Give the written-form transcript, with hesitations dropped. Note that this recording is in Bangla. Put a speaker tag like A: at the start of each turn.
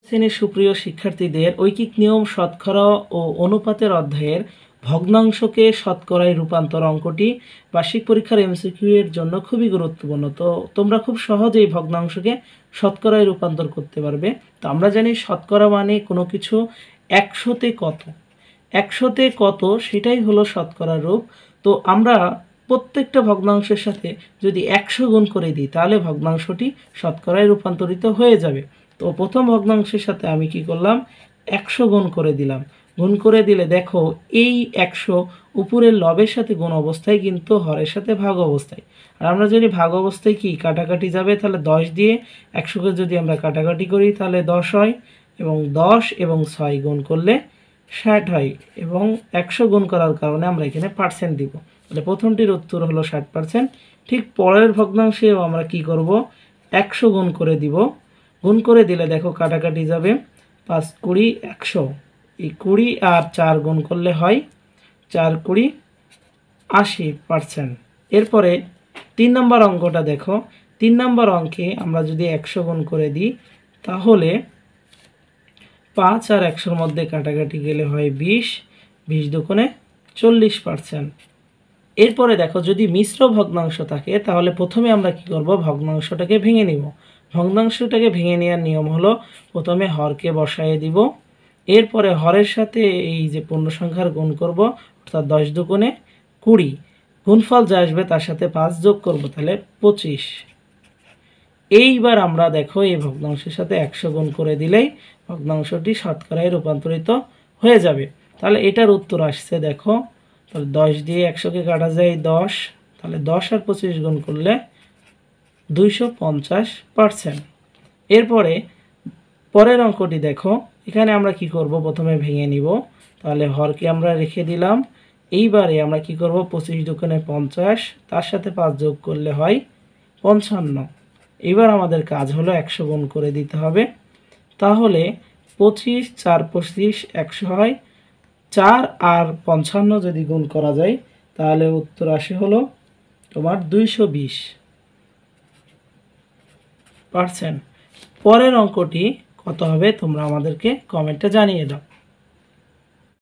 A: শ্রেণীর সুপ্রিয় শিক্ষার্থীদের ঐকিক নিয়ম শতকরা ও অনুপাতের অধ্যায়ের ভগ্নাংশকে শতকরায় রূপান্তর অঙ্কটি বার্ষিক পরীক্ষার এমসিকিউ এর জন্য খুবই গুরুত্বপূর্ণ। তো তোমরা খুব সহজেই ভগ্নাংশকে শতকরায় রূপান্তর করতে পারবে। তো আমরা জানি শতকরা মানে কোনো কিছু একশোতে কত, একশোতে কত সেটাই হলো শতকরার রূপ। তো আমরা প্রত্যেকটা ভগ্নাংশের সাথে যদি 100 গুণ করে দিই তাহলে ভগ্নাংশটি শতকরায় রূপান্তরিত হয়ে যাবে। তো প্রথম ভগ্নাংশের সাথে আমি কি করলাম, 100 গুণ করে দিলাম। গুণ করে দিলে দেখো এই 100 উপরের লবের সাথে গুণ অবস্থায় কিন্তু হরের সাথে ভাগ অবস্থায়। আর আমরা যদি ভাগ অবস্থায় কি কাটাকাটি যাবে, তাহলে 10 দিয়ে 100কে যদি আমরা কাটাকাটি করি তাহলে 10 হয়, এবং 10 এবং 6 গুণ করলে 60 হয়, এবং 100 গুণ করার কারণে আমরা এখানে পার্সেন্ট দিব। তাহলে প্রথমটির উত্তর হলো 60%। ঠিক পরের ভগ্নাংশেও আমরা কি করব, 100 গুণ করে দিব। গুণ করে দিলে দেখো কাটাকাটি যাবে, 5 20 100, এই 20 আর 4 গুণ করলে হয় 4 20 80%। এরপরে 3 নম্বর অঙ্কটা দেখো, 3 নম্বর অঙ্কে আমরা যদি 100 গুণ করে দিই তাহলে 5 আর 100-র মধ্যে কাটাকাটি গেলে হয় 20, 20 দুগুণে 40%। এরপরে দেখো যদি মিশ্র ভগ্নাংশ থাকে তাহলে প্রথমে আমরা কি করব, ভগ্নাংশটাকে ভেঙে নিব। ভগ্নাংশটাকে ভেঙে নেওয়ার নিয়ম হলো প্রথমে হরকে বসায়ে দিব, এরপরে হরের সাথে এই যে পূর্ণ সংখ্যার গুণ করব, অর্থাৎ 10 দুগুণে 20, গুণফল যা আসবে তার সাথে 5 যোগ করব, তাহলে 25। এইবার আমরা দেখো এই ভগ্নাংশের সাথে 100 গুণ করে দিলেই ভগ্নাংশটি শতকরায় রূপান্তরিত হয়ে যাবে। তাহলে এটার উত্তর আসছে দেখো, তাহলে 10 দিয়ে 100কে কাটা যায় 10, তাহলে 10 আর 25 গুণ করলে 250%। এরপরে পরের অঙ্কটি দেখো, এখানে আমরা কি করব, প্রথমে ভেঙে নিব, তাহলে হরকে আমরা রেখে দিলাম। এইবারে আমরা কি করব, 25 দুগুণে 50, তার সাথে 5 যোগ করলে হয় 55। এবার আমাদের কাজ হলো 100 গুণ করে দিতে হবে। তাহলে 25 4 25 100 হয়, 4 আর 55 যদি গুণ করা যায় তাহলে উত্তর আসে হলো তোমার 220%। পরের অঙ্কটি কত হবে তোমরা আমাদেরকে কমেন্টে জানিয়ে দাও।